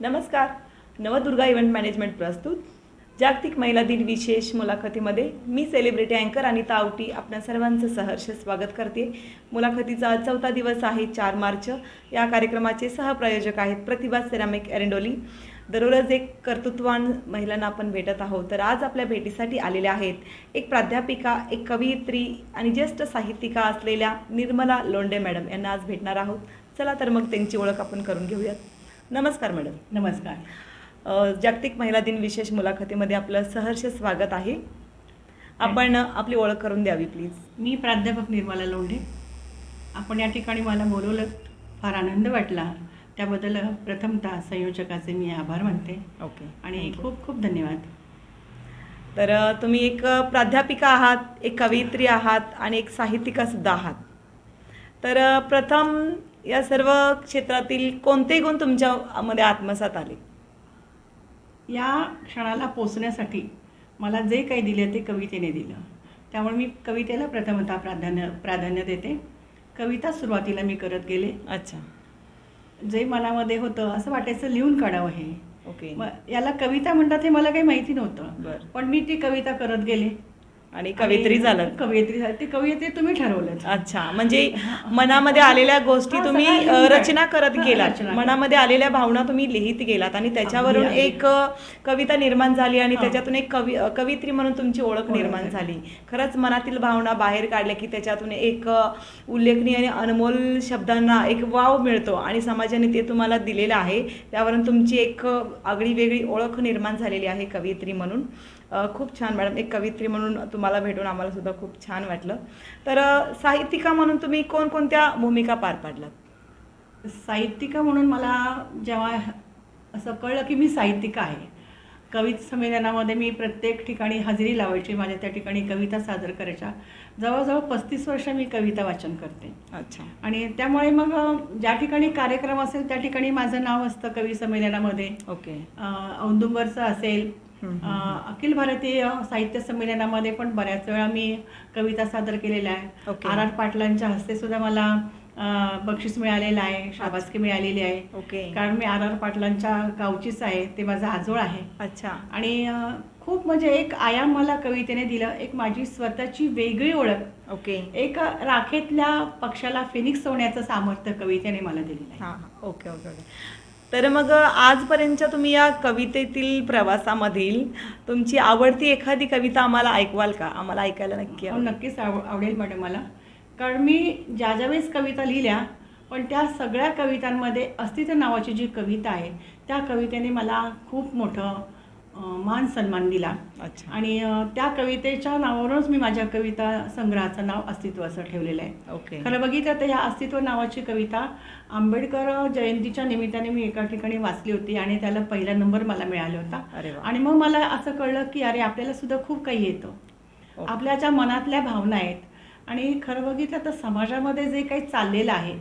नमस्कार. Navdurga event management प्रस्तुत जागतिक महिला दिन विशेष मुलाखतीमध्ये मी सेलिब्रिटी अँकर अनिता आवटी आपल्या सर्वांचं सहर्ष स्वागत करते. मुलाखतीचा आज 4था दिवस आहे, 4 मार्च. या कार्यक्रमाचे सहप्रायोजक आहेत प्रतिभा सेरामिक एरंडोली. दररोज एक कर्तृत्ववान महिलांना आपण भेटत आहोत. तर आज आपल्या भेटीसाठी आलेल्या आहेत एक प्राध्यापिका, एक कवयित्री आणि ज्येष्ठ साहित्यिका असलेल्या निर्मला लोंढे मॅडम यांना आज भेटणार आहोत. चला तर मग त्यांची ओळख आपण करून घेऊयात. नमस्कार मॅडम. नमस्कार. जागतिक महिला दिन विशेष मुलाखतीमध्ये आपलं सहर्ष स्वागत आहे. आपण आपली ओळख करून द्यावी प्लीज. मी प्राध्यापक निर्मला लोंढे. आपण या ठिकाणी मला बोलवलं, फार आनंद वाटला. त्याबद्दल प्रथमतः संयोजकाचे मी आभार मानते. ओके. आणि खूप खूप धन्यवाद. तर तुम्ही एक प्राध्यापिका आहात, एक कवयित्री आहात आणि एक साहित्यिकासुद्धा आहात. तर प्रथम या सर्व क्षेत्रातील कोणते गुण तुमच्यामध्ये आत्मसात आले? या क्षणाला पोचण्यासाठी मला जे काही दिले ते कवितेने दिलं. त्यामुळे मी कवितेला प्रथमतः प्राधान्य देते. कविता सुरुवातीला मी करत गेले. अच्छा. जे मनामध्ये होतं असं वाटायचं लिहून काढावं हे. ओके. मग याला कविता म्हणतात हे मला काही माहिती नव्हतं. बरं. पण मी ती कविता करत गेले आणि कवयित्री झालं. कवयित्री झाली. ती कवियत्री तुम्ही ठरवलं. अच्छा. म्हणजे मनामध्ये आलेल्या गोष्टी तुम्ही रचना करत गेलात, मनामध्ये आलेल्या भावना तुम्ही लिहित गेलात आणि त्याच्यावरून एक कविता निर्माण झाली आणि त्याच्यातून एक कवयित्री म्हणून तुमची ओळख निर्माण झाली. खरंच मनातील भावना बाहेर काढल्या की त्याच्यातून एक उल्लेखनीय आणि अनमोल शब्दांना एक वाव मिळतो आणि समाजाने ते तुम्हाला दिलेलं आहे. त्यावरून तुमची एक आगळी वेगळी ओळख निर्माण झालेली आहे कवयित्री म्हणून. खूप छान मॅडम. एक कवयित्री म्हणून तुम्हाला भेटून आम्हाला सुद्धा खूप छान वाटलं. तर साहित्यिका म्हणून तुम्ही कोणकोणत्या भूमिका पार पाडलात? साहित्यिका म्हणून मला जेव्हा असं कळलं की मी साहित्यिका आहे, कविता संमेलनामध्ये मी प्रत्येक ठिकाणी हजेरी लावायची. माझ्या त्या ठिकाणी कविता सादर करायच्या. जवळजवळ 35 वर्ष मी कविता वाचन करते. अच्छा. आणि त्यामुळे मग ज्या ठिकाणी कार्यक्रम असेल त्या ठिकाणी माझं नाव असतं कवी संमेलनामध्ये. ओके. औदुंबरचं असेल, अखिल भारतीय साहित्य संमेलनामध्ये पण बऱ्याच वेळा मी कविता सादर केलेल्या आहे. आर पाटलांच्या हस्ते सुद्धा मला बक्षीस मिळालेलं आहे, शाबासकी मिळालेली आहे. ओके. कारण मी आर पाटलांच्या गावचीच आहे, ते माझा आजोळ आहे. अच्छा. आणि खूप म्हणजे एक आयाम मला कवितेने दिलं, एक माझी स्वतःची वेगळी ओळख. ओके. एक राखेतल्या पक्षाला फिनिक्स होण्याचं सामर्थ्य कवितेने मला दिलेलं आहे. हां. Okay okay okay. तर मग आजपर्यंतच्या तुम्ही या कवितेतील प्रवासामधील तुमची आवडती एखादी कविता आम्हाला ऐकवाल का? आम्हाला ऐकायला नक्की नक्कीच आवडेल मॅडम मला. कारण मी ज्या वेळेस कविता लिहिल्या, पण त्या सगळ्या कवितांमध्ये अस्तित्व नावाची जी कविता आहे त्या कवितेने मला खूप मोठं मान सन्मान दिला. अच्छा. आणि त्या कवितेच्या नावावरूनच मी माझ्या कविता संग्रहाचं नाव अस्तित्व असं ठेवलेलं आहे. ओके. खरं बघितलं तर या अस्तित्व नावाची कविता आंबेडकर जयंतीच्या निमित्ताने मी एका ठिकाणी वाचली होती आणि त्याला पहिला नंबर मला मिळाला होता. अरे वा. आणि मग मला असं कळलं की अरे आपल्याला सुद्धा खूप काही येतं, आपल्या ज्या मनातल्या भावना आहेत. आणि खरं बघितलं तर समाजामध्ये जे काही चाललेलं आहे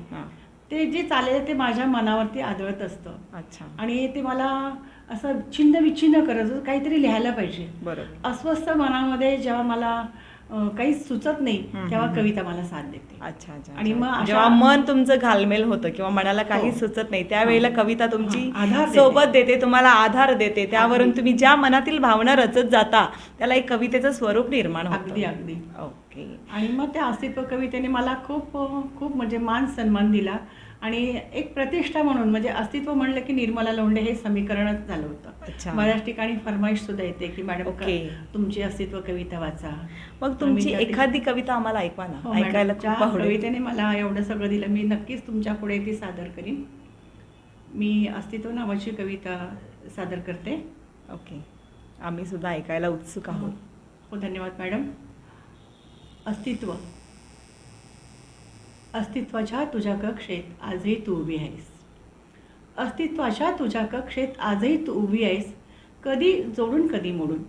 ते जे चाललेलं ते माझ्या मनावरती आदळत असतं. अच्छा. आणि ते मला असं छिन्न विच्छिन्न करत काहीतरी लिहायला पाहिजे. बरोबर. अस्वस्थ मनामध्ये जेव्हा मला काही सुचत नाही तेव्हा कविता मला साथ देते. अच्छा अच्छा. आणि मग जेव्हा मन तुमचं घालमेल होतं किंवा मनाला काही सुचत नाही त्यावेळेला कविता तुमची सोबत देते, तुम्हाला आधार देते. त्यावरून तुम्ही ज्या मनातील भावना रचत जाता त्याला एक कवितेचं स्वरूप निर्माण होतं. अगदी अगदी. ओके. आणि मग त्या अस्तित्व कवितेने मला खूप खूप म्हणजे मान सन्मान दिला. आणि एक प्रतिष्ठा म्हणून म्हणजे अस्तित्व म्हणलं की निर्मला लोंढे हे समीकरणच झालं होतं. अच्छा. बऱ्याच ठिकाणी फरमाईश सुद्धा येते की मॅडम तुमची अस्तित्व कविता वाचा. मग तुमची एखादी कविता आम्हाला ऐकवा ना. ऐकायला खूप आवडेल. कवितेने मला एवढं सगळं दिलं, मी नक्कीच तुमच्या पुढे ती सादर करीन. मी अस्तित्व नावाची कविता सादर करते. ओके. आम्ही सुद्धा ऐकायला उत्सुक आहोत. हो, धन्यवाद मॅडम. अस्तित्व. अस्तित्वाच्या तुझ्या कक्षेत आजही तू उभी आहेस. अस्तित्वाच्या तुझ्या कक्षेत आजही तू उभी आहेस. कधी जोडून कधी मोडून,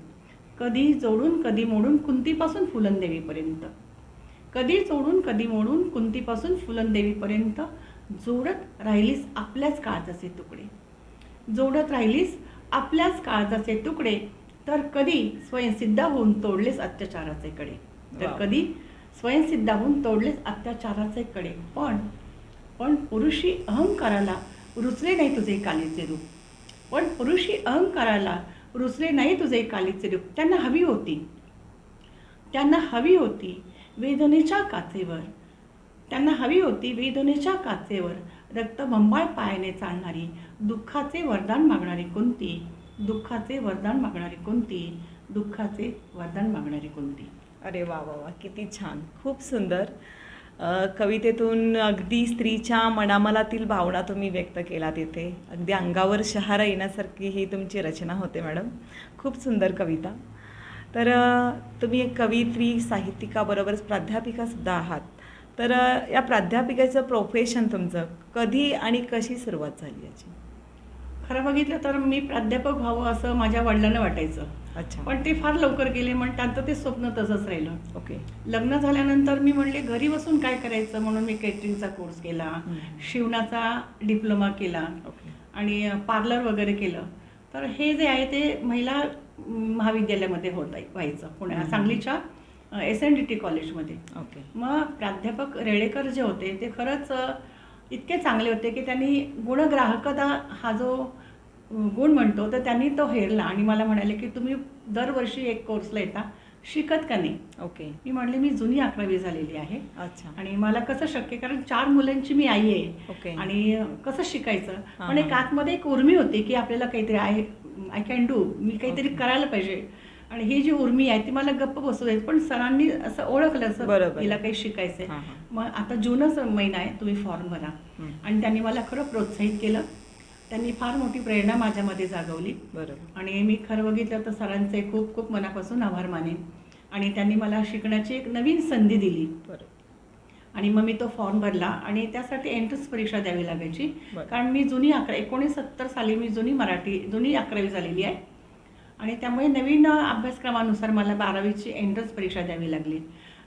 कधी जोडून कधी मोडून कुंतीपासून फुलंदेवीपर्यंत, कधी जोडून कधी मोडून कुंतीपासून फुलंदेवीपर्यंत जोडत राहिलीस आपल्याच काळजाचे तुकडे, जोडत राहिलीस आपल्याच काळजाचे तुकडे. तर कधी स्वयंसिद्ध होऊन तोडलेस अत्याचाराचे कडे, तर कधी स्वयंसिद्ध होऊन तोडलेस अत्याचाराचे कडे. पण पुरुषी अहंकाराला रुचले नाही तुझे कालीचे रूप, पण पुरुषी अहंकाराला रुचले नाही तुझे कालीचे रूप. त्यांना हवी होती, त्यांना हवी होती वेदनेच्या काचेवर, त्यांना हवी होती वेदनेच्या काचेवर रक्तबंबाळ पायाने चालणारी, दुःखाचे वरदान मागणारी कोणती, दुःखाचे वरदान मागणारी कोणती, दुःखाचे वरदान मागणारी कोणती. अरे वा वा वा, किती छान, खूप सुंदर. कवितेतून अगदी स्त्रीच्या मनामनातील भावना तुम्ही व्यक्त केलात इथे. अगदी अंगावर शहारा येण्यासारखी ही तुमची रचना होते मॅडम. खूप सुंदर कविता. तर तुम्ही एक कवयित्री, साहित्यिकाबरोबरच प्राध्यापिकासुद्धा आहात. तर या प्राध्यापिकेचं प्रोफेशन तुमचं कधी आणि कशी सुरुवात झाली याची? खरं बघितलं तर मी प्राध्यापक व्हावं असं माझ्या वडिलांना वाटायचं. अच्छा. पण ते फार लवकर गेले, म्हणून त्यांचं ते स्वप्न तसंच राहिलं. ओके. लग्न झाल्यानंतर मी म्हणले घरी बसून काय करायचं, म्हणून मी केटरिंगचा कोर्स केला, शिवणाचा डिप्लोमा केला ओके. आणि पार्लर वगैरे केलं. तर हे जे आहे ते महिला महाविद्यालयामध्ये व्हायचं, पुण्या सांगलीच्या SNDT कॉलेजमध्ये. ओके. मग प्राध्यापक रेळेकर जे होते ते खरंच इतके चांगले होते की त्यांनी गुणग्राहकता हा जो गुण म्हणतो तर त्यांनी तो हेरला आणि मला म्हणाले की तुम्ही दरवर्षी एक कोर्सला येता, शिकत का नाही. ओके. मी म्हटले मी जुनी 11वी झालेली आहे अच्छा. आणि मला कसं शक्य, कारण 4 मुलांची मी आई आहे ओके. आणि कसं शिकायचं. पण एक आतमध्ये एक उर्मी होती की आपल्याला काहीतरी आय कॅन डू, मी काहीतरी करायला पाहिजे. आणि ही जी उर्मी आहे ती मला गप्प बसू देत, पण सरांनी असं ओळखलं असं तिला काही शिकायचंय. मग आता जूनच महिना आहे, तुम्ही फॉर्म भरा. आणि त्यांनी मला खरं प्रोत्साहित केलं. त्यांनी फार मोठी प्रेरणा माझ्यामध्ये जागवली. बरोबर. आणि मी खरं बघितलं तर सरांचे खूप खूप मनापासून आभार मानेन. आणि त्यांनी मला शिकण्याची एक नवीन संधी दिली. बरोबर. आणि मग मी तो फॉर्म भरला आणि त्यासाठी एंट्रन्स परीक्षा द्यावी लागायची. कारण मी 1970 साली मी जुनी 11वी झालेली आहे आणि त्यामुळे नवीन अभ्यासक्रमानुसार मला 12वीची एंट्रन्स परीक्षा द्यावी लागली.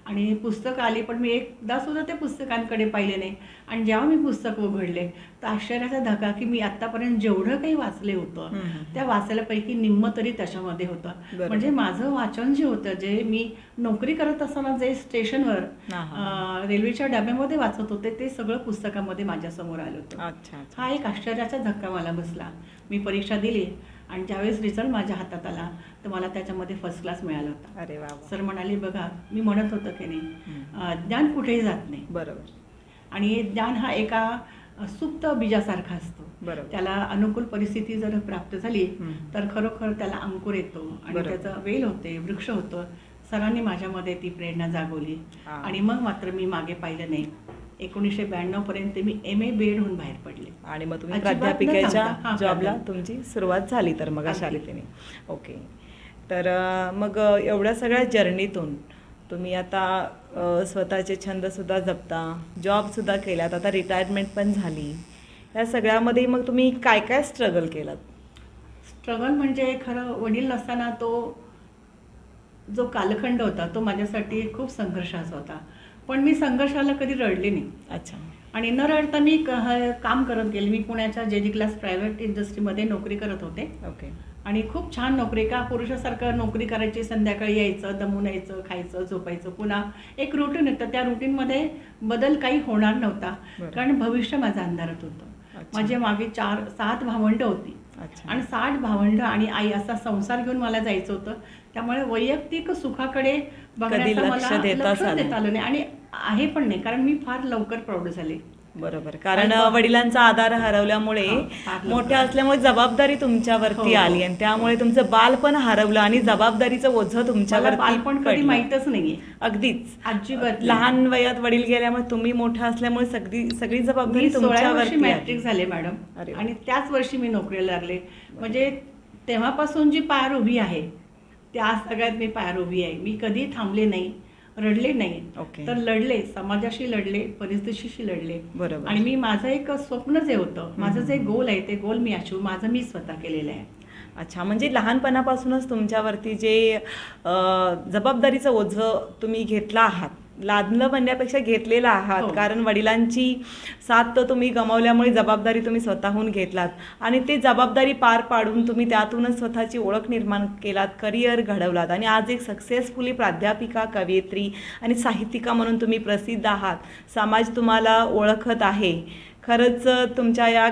आणि पुस्तकं आली, पण मी एकदा सुद्धा त्या पुस्तकांकडे पाहिले नाही. आणि जेव्हा मी पुस्तक उघडले तर आश्चर्याचा धक्का की मी आतापर्यंत जेवढं काही वाचले होतं त्या वाचल्यापैकी निम्म तरी त्याच्यामध्ये होतं. म्हणजे माझं वाचन जे होतं, जे मी नोकरी करत असताना जे स्टेशनवर रेल्वेच्या डब्यामध्ये वाचत होते ते सगळं पुस्तकामध्ये माझ्यासमोर आलं होतं. हा एक आश्चर्याचा धक्का मला बसला. मी परीक्षा दिली आणि ज्यावेळेस रिझल्ट माझ्या हातात आला तर मला त्याच्यामध्ये फर्स्ट क्लास मिळाला होता. अरे वा. सर म्हणाले बघा मी म्हणत होतं की नाही, ज्ञान कुठेही जात नाही. बरोबर. आणि ज्ञान हा एका सुप्त बीजासारखा असतो. बरोबर. त्याला अनुकूल परिस्थिती जर प्राप्त झाली तर खरोखर त्याला अंकुर येतो आणि त्याचं वेल होते, वृक्ष होतं. सरांनी माझ्यामध्ये ती प्रेरणा जागवली आणि मग मात्र मी मागे पाहिलं नाही. 1992 पर्यंत मी MA BEd होऊन बाहेर पडले आणि मग तुम्ही प्राध्यापिकेच्या जॉबला तुमची सुरुवात झाली तर मग अशा रीतीने. ओके. तर मग एवढ्या सगळ्या जर्नीतून तुम्ही आता स्वतःचे छंदसुद्धा जपता, जॉबसुद्धा केलात, आता रिटायरमेंट पण झाली. या सगळ्यामध्ये मग तुम्ही काय काय स्ट्रगल केलात? स्ट्रगल म्हणजे खरं वडील नसताना तो जो कालखंड होता तो माझ्यासाठी खूप संघर्षाचा होता. पण मी संघर्षाला कधी रडले नाही. अच्छा. आणि न रडता मी काम करत गेले. मी पुण्याच्या JD क्लास प्रायव्हेट इंडस्ट्रीमध्ये नोकरी करत होते. ओके. आणि खूप छान नोकरी, का पुरुषासारखं नोकरी करायची, संध्याकाळी यायचं, दमून यायचं, खायचं, झोपायचं, पुन्हा एक रुटीन होतं. त्या रुटीनमध्ये बदल काही होणार नव्हता, कारण भविष्य माझं अंधारात होतं. माझ्या मागे 7 भावंडं होती आणि 60 भावंड आणि आई असा संसार घेऊन मला जायचं होतं. त्यामुळे वैयक्तिक सुखाकडे बघण्याचं मला लक्ष देता आलं नाही आणि आहे पण नाही, कारण मी फार लवकर प्रौढ झाले. बरोबर. कारण वडिलांचा आधार हरवल्यामुळे, मोठ्या असल्यामुळे जबाबदारी तुमच्यावरती आली आणि त्यामुळे तुमचं बालपण हरवलं आणि जबाबदारीचं ओझं तुमच्यावरती बालपण कधी माहीतच नाहीये. अगदीच. अजिबात. लहान वयात वडील गेल्यामुळे तुम्ही मोठा असल्यामुळे सगळी जबाबदारी तुमच्यावरती मॅट्रिक झाले मॅडम आणि त्याच वर्षी मी नोकरीला लागले. म्हणजे तेव्हापासून जी पायावर उभी आहे त्या सगळ्यात मी पायावर उभी आहे. मी कधी थांबले नाही, रडले नाही. तर लढले, समाजाशी लढले, परिस्थितीशी लढले. बरोबर. आणि मी माझं एक स्वप्न जे होतं, माझं जे गोल आहे ते गोल मी अचीव माझं मी स्वतः केलेलं आहे. अच्छा. म्हणजे लहानपणापासूनच तुमच्यावरती जे जबाबदारीचं ओझं तुम्ही घेतलं आहात, लादलं म्हणण्यापेक्षा घेतलेलं आहात, कारण वडिलांची साथ तर तुम्ही गमावल्यामुळे जबाबदारी तुम्ही स्वतःहून घेतलात आणि ते जबाबदारी पार पाडून तुम्ही त्यातूनच स्वतःची ओळख निर्माण केलात, करिअर घडवलात आणि आज एक सक्सेसफुली प्राध्यापिका, कवयित्री आणि साहित्यिका म्हणून तुम्ही प्रसिद्ध आहात. समाज तुम्हाला ओळखत आहे. खरंच तुमच्या या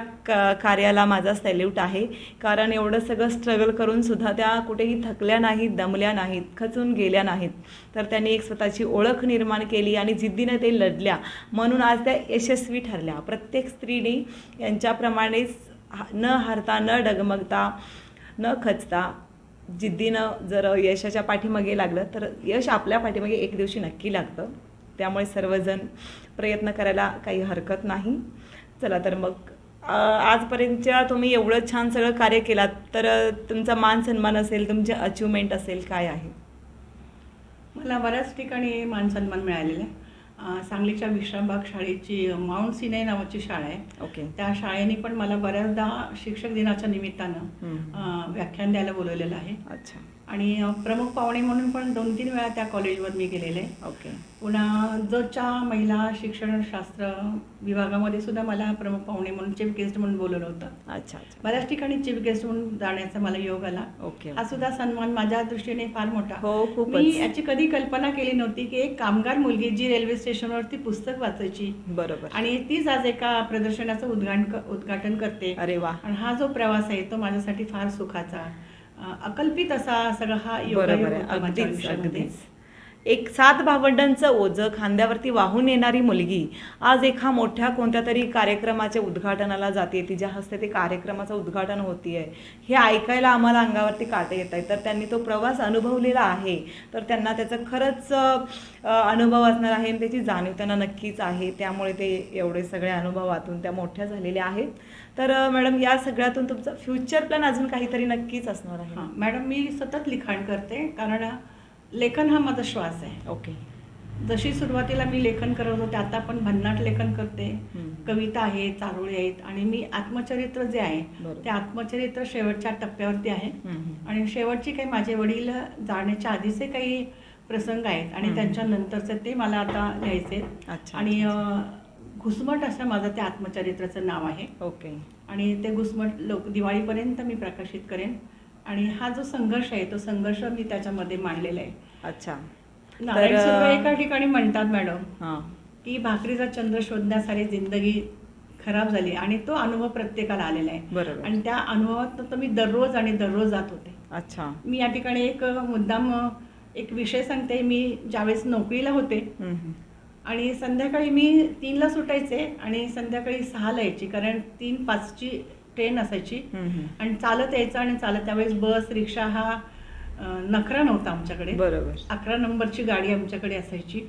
कार्याला माझा सॅल्यूट आहे. कारण एवढं सगळं स्ट्रगल करून सुद्धा त्या कुठेही थकल्या नाहीत, दमल्या नाहीत, खचून गेल्या नाहीत. तर त्यांनी एक स्वतःची ओळख निर्माण केली आणि जिद्दीनं ते लढल्या, म्हणून आज त्या यशस्वी ठरल्या. प्रत्येक स्त्रीने यांच्याप्रमाणेच न हारता, न डगमगता, न खचता जिद्दीनं जर यशाच्या पाठीमागे लागलं तर यश आपल्या पाठीमागे एक दिवशी नक्की लागतं. त्यामुळे सर्वजण प्रयत्न करायला काही हरकत नाही. चला तर मग आजपर्यंतच्या तुम्ही एवढं छान सगळं कार्य केलात, तर तुमचा मान सन्मान असेल, तुमचे अचिव्हमेंट असेल, काय आहे? मला बऱ्याच ठिकाणी मान सन्मान मिळालेला आहे. सांगलीच्या विश्रामबाग शाळेची माउंट सिनाई नावाची शाळा आहे. ओके. त्या शाळेने पण मला बऱ्याचदा शिक्षक दिनाच्या निमित्तानं व्याख्यान द्यायला बोलवलेलं आहे. अच्छा. आणि प्रमुख पाहुणे म्हणून पण 2-3 वेळा त्या कॉलेजवर मी गेलेले. ओके. पुन्हा जतच्या महिला शिक्षणशास्त्र विभागामध्ये सुद्धा मला प्रमुख पाहुणे म्हणून चीफ गेस्ट म्हणून बोलवलं होतं. अच्छा अच्छा. बऱ्याच ठिकाणी चीफ गेस्ट म्हणून जाण्याचा मला योग आला. ओके. हा सुद्धा सन्मान माझ्या दृष्टीने फार मोठा. हो, खूपच. मी याची कधी कल्पना केली नव्हती की एक कामगार मुलगी जी रेल्वे स्टेशनवरती पुस्तक वाचायची बरोबर. आणि तीच आज एका प्रदर्शनाचं उद्घाटन करते. अरे वा. आणि हा जो प्रवास आहे तो माझ्यासाठी फार सुखाचा, अकल्पित असा सगळा हा बरोबर आहे. अगदीच अगदीच. एक 7 भावंडांचं ओझं खांद्यावरती वाहून येणारी मुलगी आज एका मोठ्या कोणत्या तरी कार्यक्रमाच्या उद्घाटनाला जाते, तिच्या हस्ते ते कार्यक्रमाचं उद्घाटन होतीये, हे ऐकायला आम्हाला अंगावरती काटे येत आहेत. तर त्यांनी तो प्रवास अनुभवलेला आहे, तर त्यांना त्याचं खरंच अनुभव असणार आहे आणि त्याची जाणीव त्यांना नक्कीच आहे. त्यामुळे ते एवढे सगळे अनुभवातून त्या मोठ्या झालेल्या आहेत. तर मॅडम, या सगळ्यातून तुमचं फ्युचर प्लॅन अजून काहीतरी नक्कीच असणार आहे? हां मॅडम, मी सतत लिखाण करते, कारण लेखन हा माझा श्वास आहे. ओके. जशी सुरुवातीला मी लेखन करत होते, आता पण भन्नाट लेखन करते. कविता आहेत, चारोळी आहेत, आणि मी आत्मचरित्र जे आहे ते आत्मचरित्र शेवटच्या टप्प्यावरती आहे. आणि शेवटची काही माझे वडील जाण्याच्या आधीचे काही प्रसंग आहेत आणि त्यांच्या नंतरचे ते मला आता लिहायचे. आणि घुसमट असं माझं त्या आत्मचरित्राचं नाव आहे. ओके. आणि ते घुसमट दिवाळीपर्यंत मी प्रकाशित करेन. आणि हा जो संघर्ष आहे तो संघर्ष मी त्याच्यामध्ये मांडलेला आहे. अच्छा. नारायण सुर्वे एका ठिकाणी म्हणतात मॅडम की भाकरीचा चंद्र शोधण्यासारी जिंदगी खराब झाली, आणि तो अनुभव प्रत्येकाला आलेला आहे. बरोबर. आणि त्या अनुभवात तर मी दररोज जात होते. अच्छा. मी या ठिकाणी एक मुद्दाम एक विषय सांगते. मी ज्यावेळेस नोकरीला होते आणि संध्याकाळी मी 3ला सुटायचे आणि संध्याकाळी 6ला यायची, कारण 3:05ची ट्रेन असायची. आणि चालत यायचं आणि चालत, त्यावेळेस बस रिक्षा हा नखरा नव्हता आमच्याकडे. बरोबर. 11 नंबरची गाडी आमच्याकडे असायची.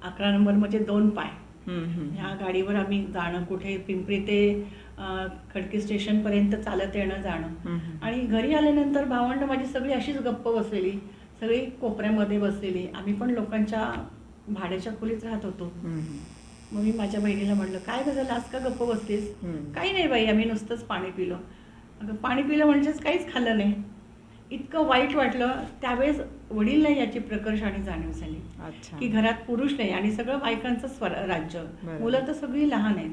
11 नंबर म्हणजे 2 पाय. ह्या गाडीवर आम्ही जाणं, कुठे पिंपरी ते खडकी स्टेशनपर्यंत चालत येणं जाणं. आणि घरी आल्यानंतर भावंड माझी सगळी अशीच गप्प बसलेली, सगळी कोपऱ्यामध्ये बसलेली. आम्ही पण लोकांच्या भाड्याच्या खोलीत राहत होतो. मग मी माझ्या बहिणीला म्हणलं, काय झालं, आज का गप्प बसलीस? काही नाही बाई, आम्ही नुसतंच पाणी पिलो. अगं पाणी पिलं म्हणजेच काहीच खाल्लं नाही. इतकं वाईट वाटलं. त्यावेळेस वडील नाही याची प्रकर्षाने जाणीव झाली की घरात पुरुष नाही आणि सगळं बायकांचं राज्य, मुलं तर सगळी लहान आहेत.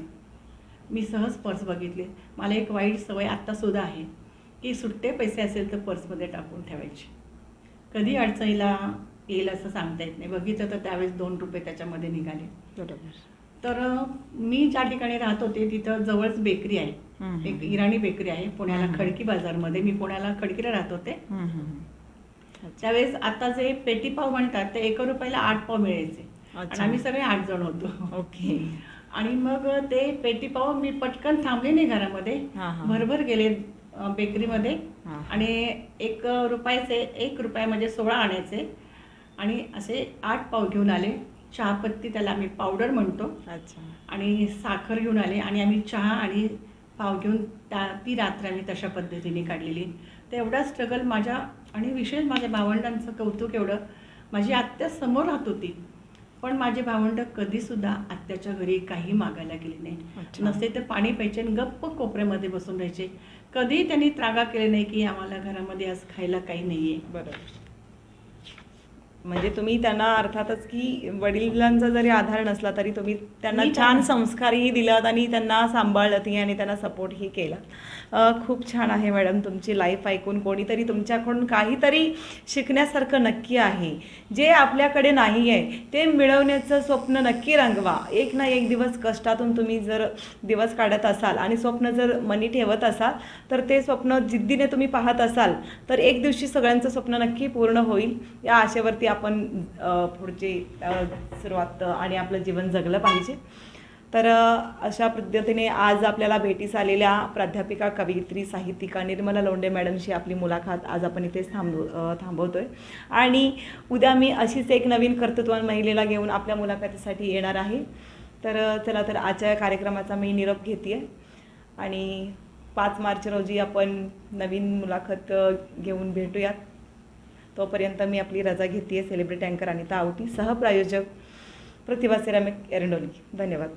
मी सहज पर्स बघितले. मला एक वाईट सवय आत्ता सुद्धा आहे की सुट्टे पैसे असेल तर पर्समध्ये टाकून ठेवायचे. कधी अडचणीला येईल असं सांगता येत नाही. बघितलं तर त्यावेळेस 2 रुपये त्याच्यामध्ये निघाले. बरोबर. तर मी ज्या ठिकाणी राहत होते तिथं जवळच बेकरी आहे, एक इराणी बेकरी आहे पुण्याला, खडकी बाजारमध्ये. मी पुण्याला खडकीला राहत होते. त्यावेळेस आता जे पेटी पाव म्हणतात ते 1 रुपयाला 8 पाव मिळायचे आणि आम्ही सगळे 8 जण होतो. ओके. आणि मग ते पेटी पाव मी पटकन थांबले नाही घरामध्ये, भरभर गेले बेकरीमध्ये आणि 1 रुपयाचे 1 रुपया म्हणजे 16 आणायचे आणि असे 8 पाव घेऊन आले. चहापत्ती, त्याला आम्ही पावडर म्हणतो. अच्छा. आणि साखर घेऊन आले आणि आम्ही चहा आणि पाव घेऊन ती रात्र आम्ही तशा पद्धतीने काढलेली. तर एवढा स्ट्रगल माझ्या, आणि विशेष माझ्या भावंडांचं कौतुक एवढं, माझी आत्या समोर राहत होती पण माझे भावंड कधीसुद्धा आत्याच्या घरी काही मागायला गेले नाही. नसते तर पाणी प्यायचे आणि गप्प कोपऱ्यामध्ये बसून राहायचे. कधी त्यांनी त्रागा केले नाही की आम्हाला घरामध्ये आज खायला काही नाहीये. बरोबर. म्हणजे तुम्ही त्यांना अर्थातच की वडिलांचा जरी आधार नसला तरी तुम्ही त्यांना मी छान त्यांना- संस्कारही दिलात आणि त्यांना सांभाळलंतही आणि त्यांना सपोर्टही केला. खूप छान आहे मॅडम तुमची लाईफ ऐकून. कोणीतरी तुमच्याकडून काहीतरी शिकण्यासारखं नक्की आहे. जे आपल्याकडे नाही आहे ते मिळवण्याचं स्वप्न नक्की रंगवा. एक ना एक दिवस कष्टातून तुम्ही जर दिवस काढत असाल आणि स्वप्न जर मनी ठेवत असाल तर ते स्वप्न जिद्दीने तुम्ही पाहत असाल तर एक दिवशी सगळ्यांचं स्वप्न नक्की पूर्ण होईल. या आशेवरती आपण पुढची सुरुवात आणि आपलं जीवन जगलं पाहिजे. तर अशा पद्धतीने आज आपल्याला भेटीस आलेल्या प्राध्यापिका, कवयित्री, साहित्यिका निर्मला लोंढे मॅडमशी आपली मुलाखत आज आपण इथेच थांबवतोय. आणि उद्या मी अशीच एक नवीन कर्तृत्वान महिलेला घेऊन आपल्या मुलाखतीसाठी येणार आहे. तर चला तर आजच्या कार्यक्रमाचा मी निरोप घेते आणि 5 मार्च रोजी आपण नवीन मुलाखत घेऊन भेटूयात. तोपर्यंत मी आपली रजा घेते. सेलिब्रिटी अँकर अनिता आवटी, सहप्रायोजक प्रतिभा सेरामिक एरंडोली. धन्यवाद.